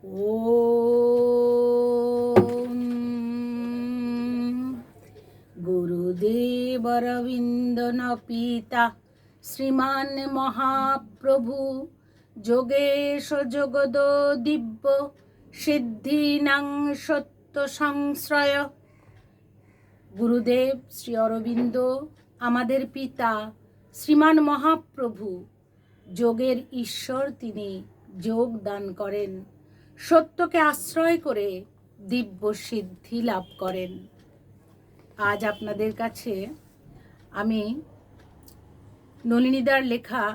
ওম গুরুদেব অরবিন্দন পিতা শ্রীমান মহাপ্রভু যোগেশ জগদ দিব্য সিদ্ধিনাং সত্য সংশ্রয়। গুরুদেব শ্রী অরবিন্দ আমাদের পিতা শ্রীমান মহাপ্রভু, যোগের ঈশ্বর। তিনি যোগ দান করেন, সত্যকে আশ্রয় করে দিব্য সিদ্ধি লাভ করেন। আজ আপনাদের কাছে আমি নলিনীদার লেখা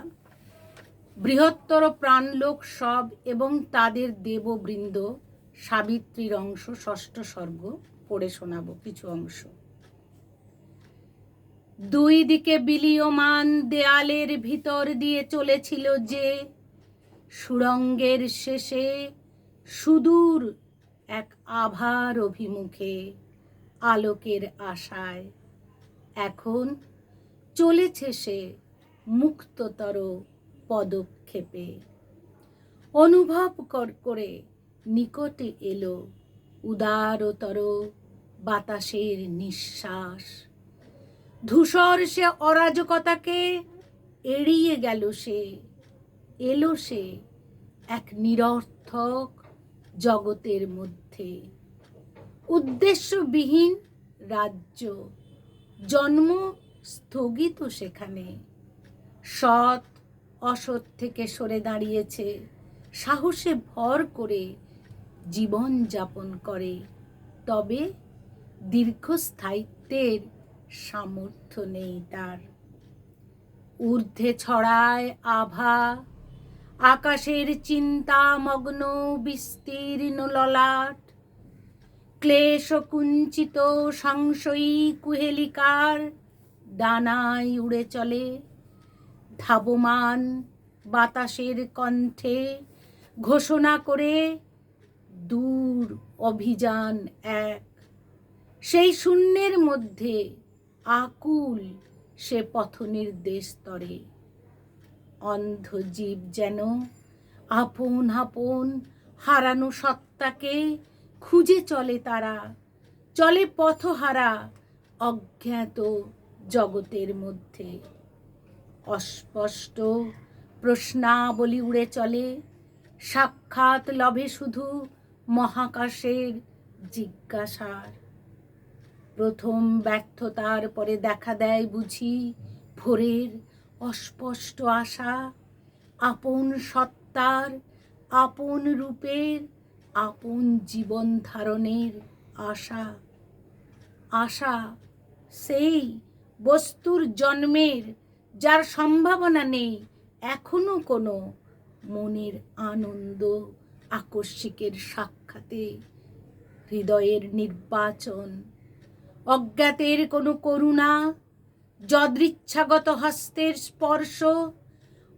বৃহত্তর প্রাণলোক সব এবং তাদের দেববৃন্দ সাবিত্রীর অংশ, ষষ্ঠ সর্গ পড়ে শোনাবো কিছু অংশ। দুই দিকে বিলীয়মান দেয়ালের ভিতর দিয়ে চলেছিল যে সুড়ঙ্গের শেষে সুদূর এক আভার অভিমুখে আলোকের আশায়। এখন চলেছে সে মুক্ততর পদক্ষেপে। অনুভব করে নিকটে এলো উদারতর বাতাসের নিঃশ্বাস। ধূসর সে অরাজকতাকে এড়িয়ে গেল সে, এলো সে এক নিরর্থক জগতের মধ্যে। উদ্দেশ্যবিহীন রাজ্য, জন্ম স্থগিত সেখানে। সৎ অসৎ থেকে সরে দাঁড়িয়েছে, সাহসে ভর করে জীবন যাপন করে। তবে দীর্ঘস্থায়িত্বের সামর্থ্য নেই তার। ঊর্ধ্বে ছড়ায় আভা, আকাশের চিন্তামগ্ন বিস্তীর্ণ ললাট। ক্লেশ কুঞ্চিত সংশয়ী কুহেলিকার ডানায় উড়ে চলে। ধাবমান বাতাসের কণ্ঠে ঘোষণা করে দূর অভিযান এক। সেই শূন্যের মধ্যে আকুল সে পথ নির্দেশ তরে। অন্ধ জীব যেন আপন আপন হারানো সত্তাকে খুঁজে চলে তারা, চলে পথহারা অজ্ঞাত জগতের মধ্যে। অস্পষ্ট প্রশ্নাবলী উড়ে চলে, সাক্ষাৎ লভে শুধু মহাকাশের জিজ্ঞাসার। প্রথম ব্যর্থতার পরে দেখা দেয় বুঝি ভোরের অস্পষ্ট আশা। আপন সত্তার, আপন রূপের, আপন জীবন ধারণের আশা। আশা সেই বস্তুর জন্মের যার সম্ভাবনা নেই এখনো কোনো মনের আনন্দ আকস্মিকের সাক্ষাতে। হৃদয়ের নির্বাচন, অজ্ঞাতের কোনো করুণা, যদৃচ্ছাগত হস্তের স্পর্শ।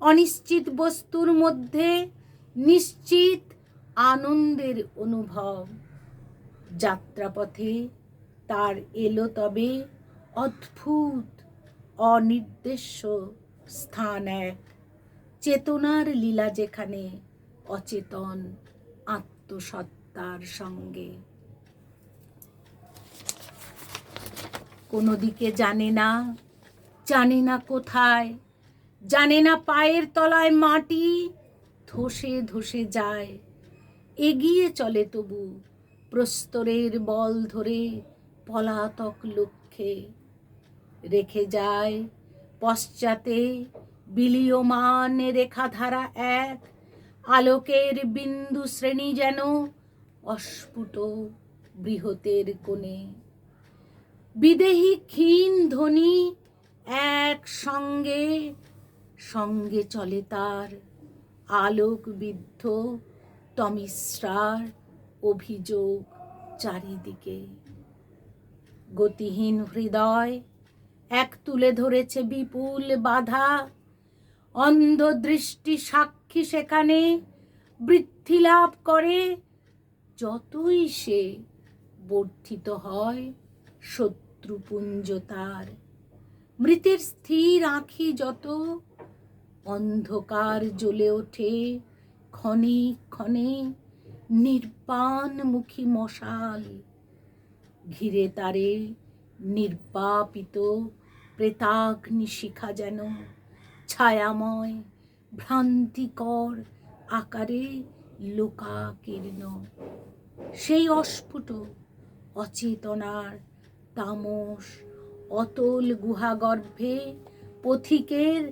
অনিশ্চিত বস্তুর মধ্যে নিশ্চিত আনন্দের অনুভব। যাত্রাপথে তার এলো তবে অদ্ভুত অনির্দেশ্য স্থান এক। চেতনার লীলা যেখানে অচেতন আত্মসত্তার সঙ্গে। কোনো দিকে জানে না, জানে না কোথায়, জানে না পায়ের তলায় মাটি ধসে ধসে যায়। এগিয়ে চলে তবু প্রস্তরের বল ধরে পলাতক লক্ষ্যে। রেখে যায় পশ্চাতে বিলীয়মান রেখাধারা এক। আলোকের বিন্দু শ্রেণী যেন অস্ফুট বৃহতের কোণে। বিদেহী ক্ষীণ ধ্বনি এক সঙ্গে সঙ্গে চলে তার। আলোকবিদ্ধ তমিশ্রার অভিযোগ চারিদিকে। গতিহীন হৃদয় এক তুলে ধরেছে বিপুল বাধা। অন্ধ দৃষ্টি সাক্ষী সেখানে বৃদ্ধি লাভ করে। যতই সে বর্ধিত হয় শত্রুপুঞ্জ তার। মৃতের স্থির আঁখি যত অন্ধকার জ্বলে ওঠে ক্ষণে ক্ষণে নির্বাণমুখী মশাল, ঘিরে তারে নির্বাপিত প্রেতাগ্নি শিখা যেন ছায়াময় ভ্রান্তিকর আকারে লোকাকীর্ণ। সেই অস্ফুট অচেতনার তামস অতল গুহাগর্ভে পথিকের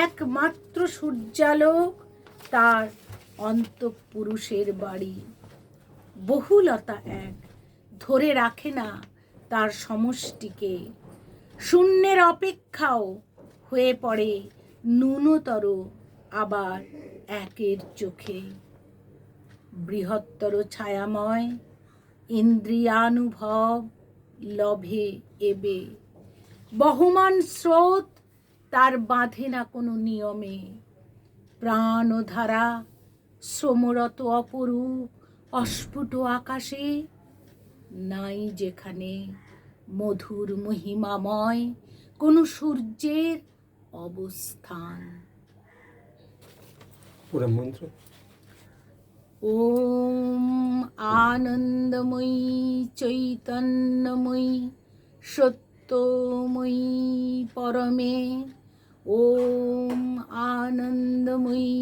একমাত্র সূর্যালোক তার অন্তঃপুরুষের বাড়ি। বহুলতা এক ধরে রাখে না তার সমষ্টিকে, শূন্যের অপেক্ষাও হয়ে পড়ে ন্যূনতর আবার একের চোখে। বৃহত্তর ছায়াময় ইন্দ্রিয়ানুভব লভে এবে, বহমান স্রোত তার বাঁধে না কোনো নিয়মে। প্রাণধারা শ্রমরত অপরূপ অস্ফুট আকাশে, নাই যেখানে মধুর মহিমাময় কোনো সূর্যের অবস্থান। পুরো মন্ত্র। ওম আনন্দময়ী চৈতন্যময়ী সত্যময়ী পরমে, ওম আনন্দময়ী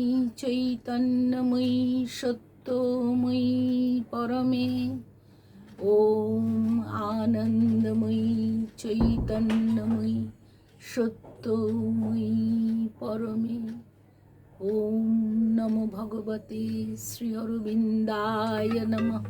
চৈতন্যময়ী সত্যময়ী পরমে, ওম আনন্দময়ী চৈতন্যময়ী সত্যময়ী পরমে। ওম নমো ভগবতে শ্রী অরবিন্দায় নমঃ।